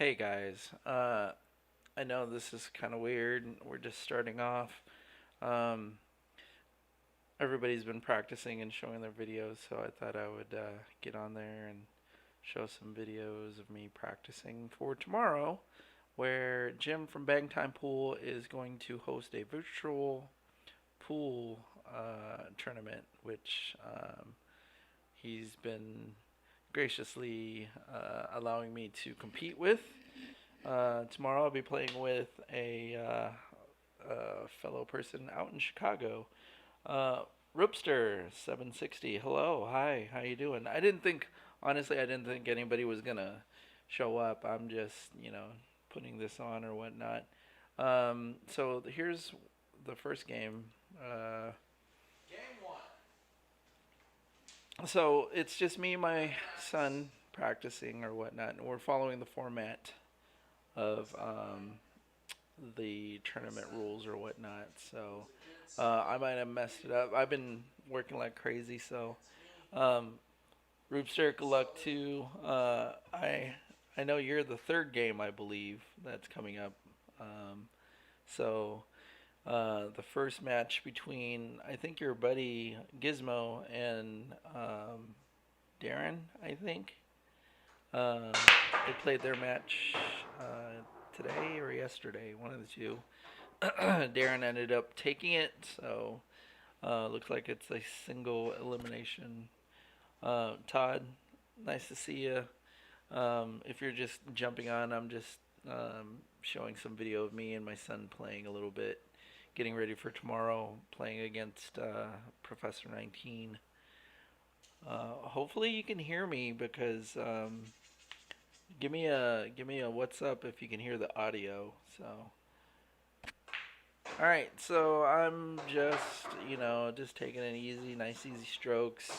Hey guys, I know this is kind of weird. We're just starting off. Um, Everybody's been practicing and showing their videos, so I thought I would get on there and show some videos of me practicing for tomorrow, where Jim from Bang Time Pool is going to host a virtual pool tournament, which he's been graciously allowing me to compete with. Tomorrow I'll be playing with a fellow person out in Chicago. Uh, Ripster 760. Hello, hi, how you doing? Honestly, I didn't think anybody was gonna show up. I'm just, putting this on or whatnot. So here's the first game. Uh, so it's just me and my son practicing or whatnot, and we're following the format of the tournament rules or whatnot. So I might have messed it up. I've been working like crazy, so um, Roopster, good luck too. I know you're the third game, I believe, that's coming up. Um, so the first match between I think your buddy Gizmo and Darren, I think. They played their match today or yesterday, one of the two. Darren ended up taking it, so looks like it's a single elimination. Todd, nice to see you. If you're just jumping on, I'm just showing some video of me and my son playing a little bit, getting ready for tomorrow, playing against Professor 19. Hopefully you can hear me because give me a what's up if you can hear the audio. So all right, so I'm just, just taking it easy, nice easy strokes.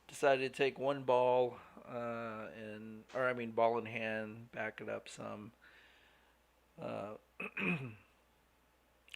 Decided to take one ball, or I mean ball in hand, back it up some. Uh,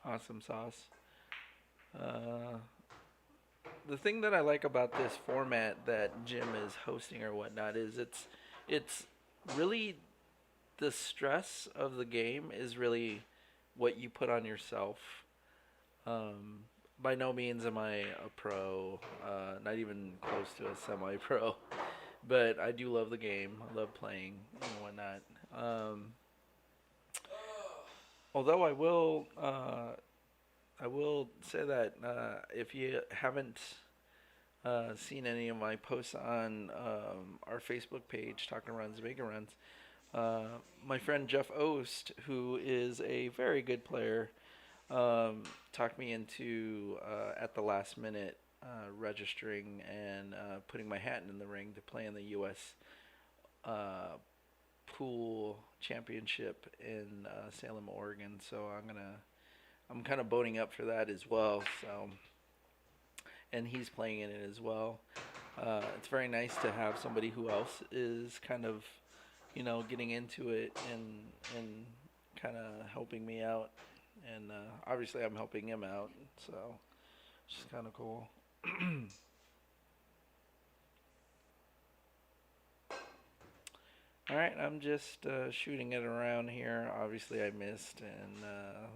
awesome sauce. Uh, the thing that I like about this format that Jim is hosting or whatnot is it's really the stress of the game is really what you put on yourself. Um, by no means am I a pro, not even close to a semi-pro, but I do love the game. I love playing and whatnot. Although I will say that if you haven't seen any of my posts on our Facebook page, Talking Runs, Making Runs, my friend Jeff Ost, who is a very good player, talked me into at the last minute registering and putting my hat in the ring to play in the U.S. Uh, pool championship in Salem, Oregon. So I'm kind of boating up for that as well. So and he's playing in it as well. It's very nice to have somebody who else is kind of getting into it and kind of helping me out. And obviously I'm helping him out, so it's just kind of cool. All right, I'm just shooting it around here. Obviously, I missed, and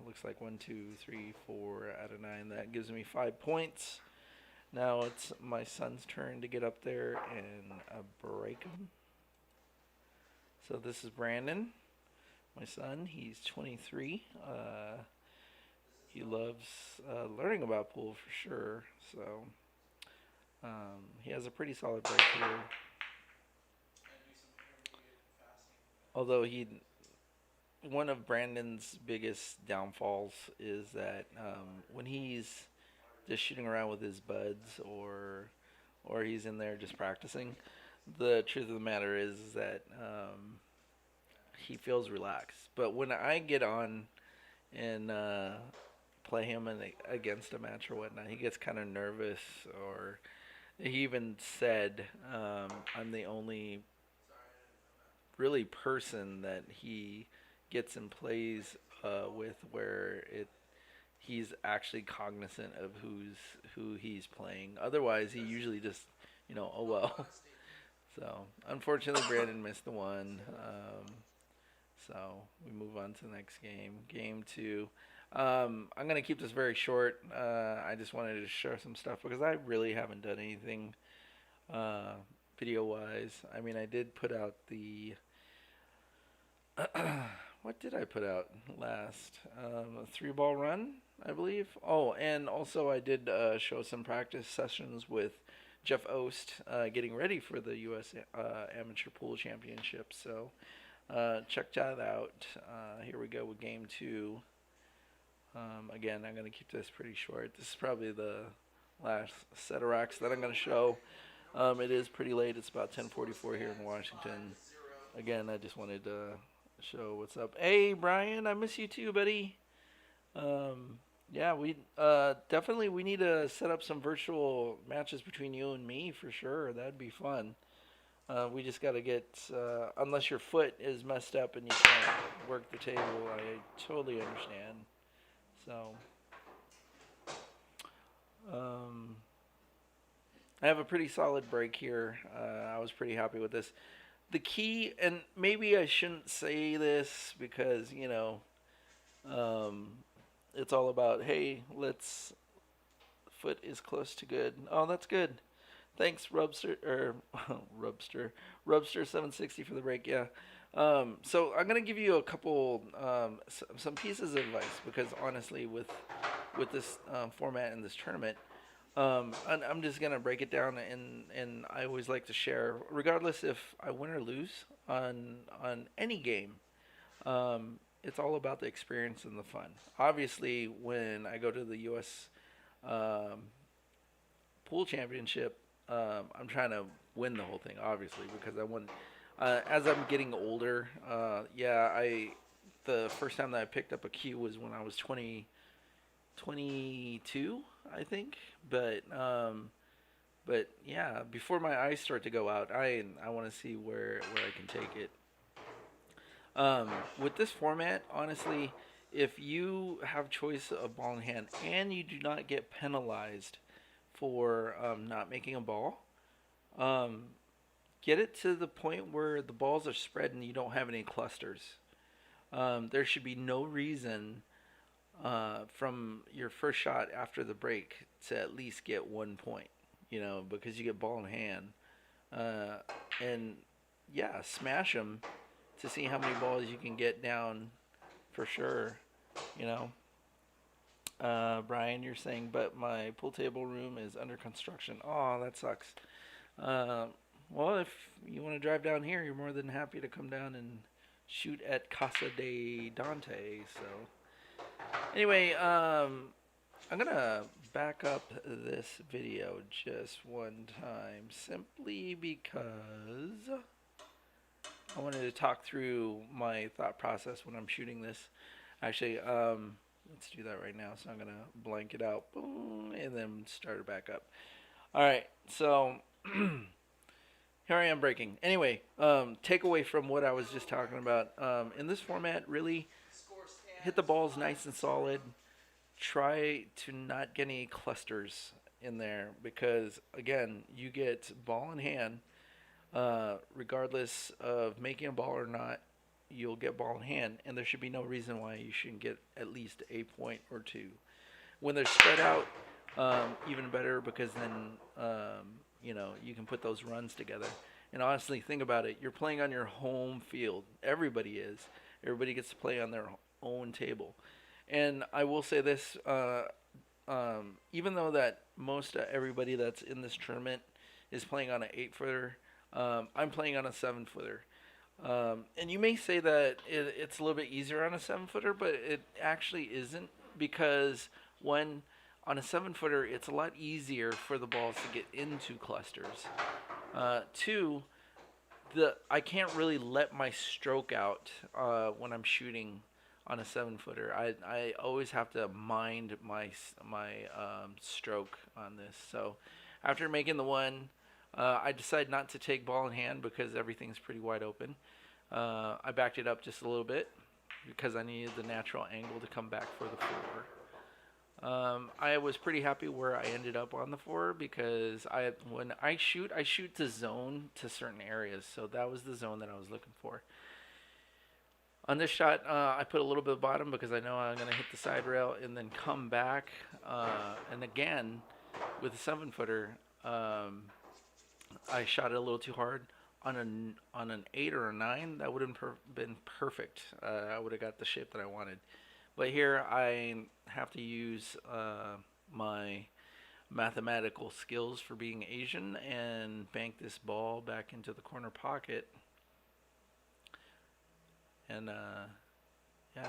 looks like 1, 2, 3, 4 out of 9. That gives me 5 points. Now it's my son's turn to get up there and break him. So this is Branden, my son. He's 23. He loves learning about pool for sure. So he has a pretty solid break here. Although one of Branden's biggest downfalls is that when he's just shooting around with his buds or he's in there just practicing, the truth of the matter is that he feels relaxed. But when I get on and play him against a match or whatnot, he gets kind of nervous. Or he even said, I'm the only really person that he gets and plays with where he's actually cognizant of who he's playing. Otherwise, he usually just oh well. So unfortunately, Brandon missed the one. So we move on to the next game. Game two. I'm gonna keep this very short. I just wanted to share some stuff because I really haven't done anything uh, video wise. I mean, I did put out the what did I put out last? A 3 ball run, I believe. Oh, and also I did show some practice sessions with Jeff Ost getting ready for the U.S. Amateur Pool Championship. So check that out. Here we go with game two. Again, I'm going to keep this pretty short. This is probably the last set of racks that I'm going to show. It is pretty late. It's about 10:44 here in Washington. Again, I just wanted to show what's up. Hey, Brian, I miss you too, buddy. Yeah, we definitely we need to set up some virtual matches between you and me for sure. That'd be fun. We just got to get, unless your foot is messed up and you can't work the table, I totally understand. So, I have a pretty solid break here. I was pretty happy with this. The key, and maybe I shouldn't say this because, it's all about, hey, foot is close to good. Oh, that's good. Thanks, Rubster 760 for the break. Yeah. So I'm gonna give you a couple, some pieces of advice because honestly, with this format and this tournament, and I'm just gonna break it down, and I always like to share, regardless if I win or lose on any game. It's all about the experience and the fun. Obviously, when I go to the U.S. Pool Championship, I'm trying to win the whole thing, obviously, because I want. As I'm getting older, the first time that I picked up a cue was when I was 22, I think. But yeah, before my eyes start to go out, I want to see where I can take it. With this format, honestly, if you have choice of ball in hand and you do not get penalized for not making a ball, get it to the point where the balls are spread and you don't have any clusters. There should be no reason from your first shot after the break to at least get 1 point, because you get ball in hand. And yeah, smash them to see how many balls you can get down for sure, you know. Brian, you're saying, but my pool table room is under construction. Oh, that sucks. Well, if you want to drive down here, you're more than happy to come down and shoot at Casa de Dante. So, anyway, I'm gonna back up this video just one time, simply because I wanted to talk through my thought process when I'm shooting this. Actually, let's do that right now. So I'm gonna blank it out, boom, and then start it back up. All right, so here I am breaking. Anyway, takeaway from what I was just talking about. In this format, really hit the balls nice and solid. Try to not get any clusters in there because, again, you get ball in hand. Regardless of making a ball or not, you'll get ball in hand, and there should be no reason why you shouldn't get at least a point or two. When they're spread out, even better because then you can put those runs together. And honestly, think about it. You're playing on your home field. Everybody is. Everybody gets to play on their own table. And I will say this, even though that most everybody that's in this tournament is playing on an 8-footer, I'm playing on a 7-footer. And you may say that it's a little bit easier on a 7-footer, but it actually isn't because on a 7-footer, it's a lot easier for the balls to get into clusters. Two, I can't really let my stroke out when I'm shooting on a 7-footer. I always have to mind my stroke on this. So after making the one, I decided not to take ball in hand because everything's pretty wide open. I backed it up just a little bit because I needed the natural angle to come back for the 4. I was pretty happy where I ended up on the 4 because when I shoot to zone to certain areas. So that was the zone that I was looking for. On this shot, I put a little bit of bottom because I know I'm going to hit the side rail and then come back. And again, with a 7 footer, I shot it a little too hard. On an 8 or a 9, that would have been perfect. I would have got the shape that I wanted. But here I have to use my mathematical skills for being Asian and bank this ball back into the corner pocket. And yeah,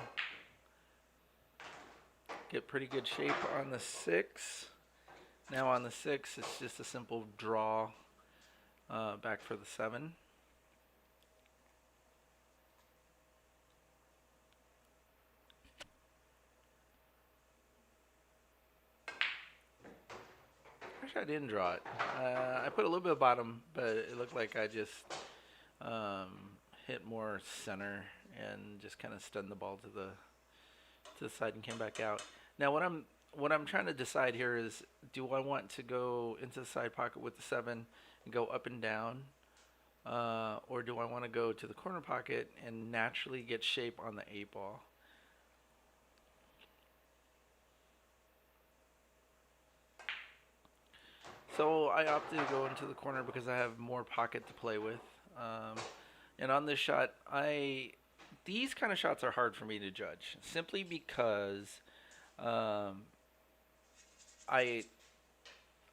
get pretty good shape on the 6. Now on the 6, it's just a simple draw back for the 7. Actually, I didn't draw it. I put a little bit of bottom, but it looked like I just hit more center and just kind of stunned the ball to the side and came back out. Now what I'm trying to decide here is, do I want to go into the side pocket with the 7 and go up and down, or do I want to go to the corner pocket and naturally get shape on the 8 ball? So I opted to go into the corner because I have more pocket to play with. And on this shot, these kind of shots are hard for me to judge, simply because I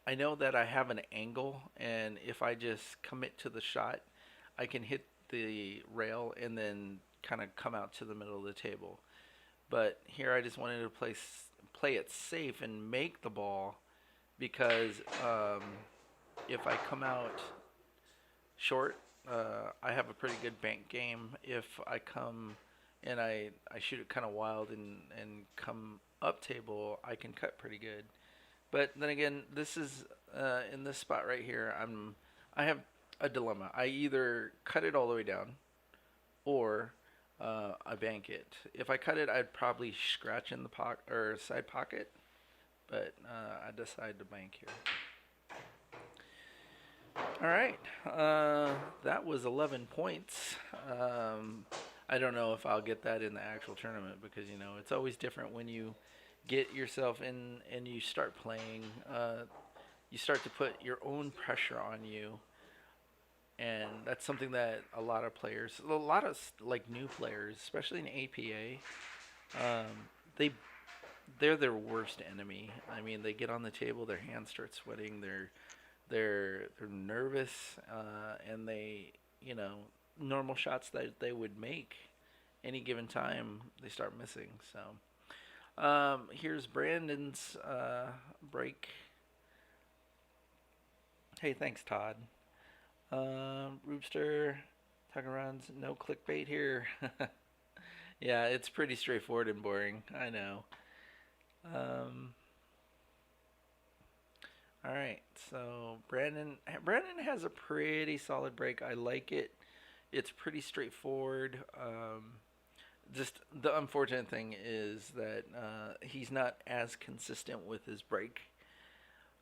I know that I have an angle, and if I just commit to the shot, I can hit the rail and then kind of come out to the middle of the table. But here I just wanted to play it safe and make the ball, because if I come out short, I have a pretty good bank game. If I come and I shoot it kind of wild and come up table, I can cut pretty good. But then again, this is in this spot right here. I have a dilemma. I either cut it all the way down, or I bank it. If I cut it, I'd probably scratch in the pocket or side pocket, but I decided to bank here. All right, that was 11 points. I don't know if I'll get that in the actual tournament, because it's always different when you get yourself in and you start playing. You start to put your own pressure on you, and that's something that a lot of players, a lot of like new players, especially in APA, they're their worst enemy. I mean, they get on the table, their hands start sweating, they're nervous, and normal shots that they would make any given time, they start missing. So here's Branden's break. Hey, thanks, Todd. Roopster, talking around, no clickbait here. Yeah, it's pretty straightforward and boring, I know. All right, so Branden has a pretty solid break. I like it. It's pretty straightforward. Just the unfortunate thing is that he's not as consistent with his break.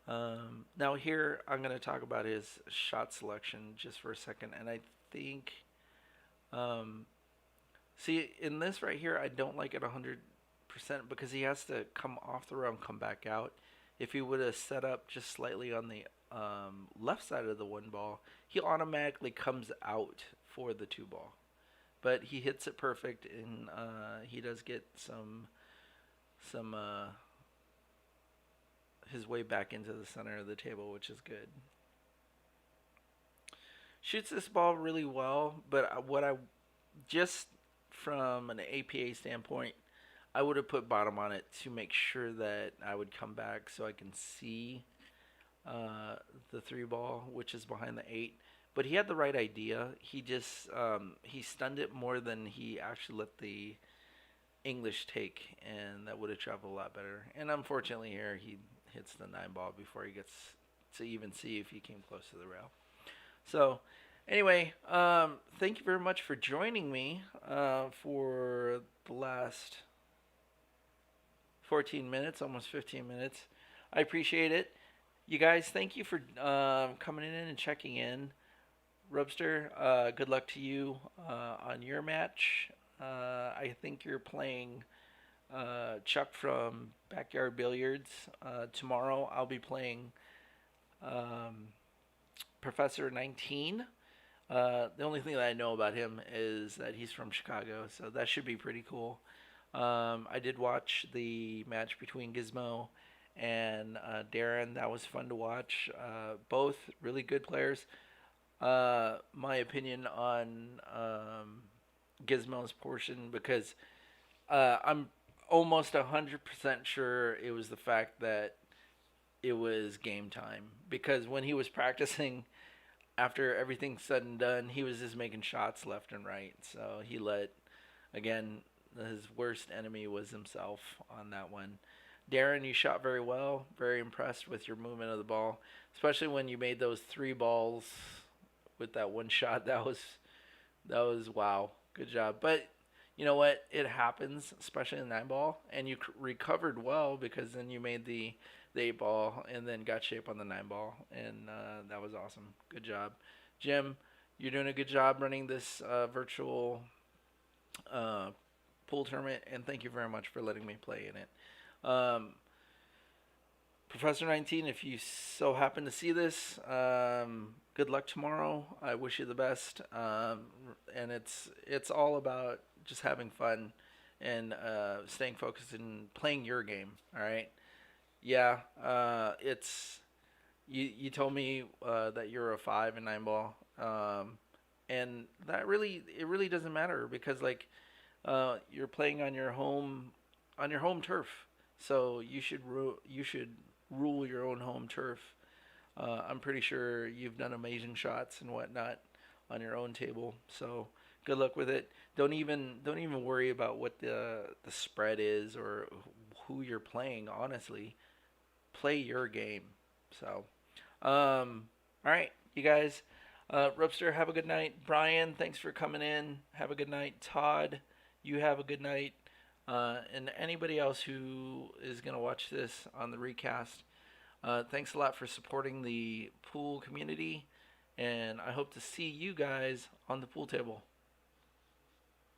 Now here I'm going to talk about his shot selection just for a second, and I think, see, in this right here, I don't like it 100%, because he has to come off the rail and come back out. If he would have set up just slightly on the left side of the 1 ball, he automatically comes out for the 2 ball. But he hits it perfect, and he does get some his way back into the center of the table, which is good. Shoots this ball really well, but what I just from an APA standpoint, I would have put bottom on it to make sure that I would come back so I can see the 3 ball, which is behind the 8. But he had the right idea. He just he stunned it more than he actually let the English take, and that would have traveled a lot better. And unfortunately here, he hits the 9 ball before he gets to even see if he came close to the rail. So anyway, thank you very much for joining me for the last 14 minutes, almost 15 minutes. I appreciate it. You guys, thank you for coming in and checking in. Rubster, good luck to you on your match. I think you're playing Chuck from Backyard Billiards. Tomorrow I'll be playing um, Professor 19. The only thing that I know about him is that he's from Chicago, so that should be pretty cool. I did watch the match between Gizmo and Darren. That was fun to watch. Both really good players. My opinion on Gizmo's portion, because I'm almost 100% sure it was the fact that it was game time. Because when he was practicing, after everything's said and done, he was just making shots left and right. So he let, again, his worst enemy was himself on that one. Darren, you shot very well. Very impressed with your movement of the ball, especially when you made those three balls with that one shot. That was wow. Good job. But you know what? It happens, especially in that ball, and you recovered well because then you made the eight ball and then got shape on the nine ball, and that was awesome. Good job, Jim. You're doing a good job running this virtual uh, pool tournament, and thank you very much for letting me play in it. Professor 19, if you so happen to see this, good luck tomorrow. I wish you the best. And it's all about just having fun and staying focused and playing your game. All right. Yeah. It's you told me that you're a 5 and 9 ball. And that really doesn't matter because like you're playing on your home turf. So you should rule your own home turf. I'm pretty sure you've done amazing shots and whatnot on your own table. So good luck with it. Don't even worry about what the spread is or who you're playing. Honestly, play your game. So, all right, you guys. Rupster, have a good night. Brian, thanks for coming in. Have a good night. Todd, you have a good night. And anybody else who is going to watch this on the recast, thanks a lot for supporting the pool community. And I hope to see you guys on the pool table.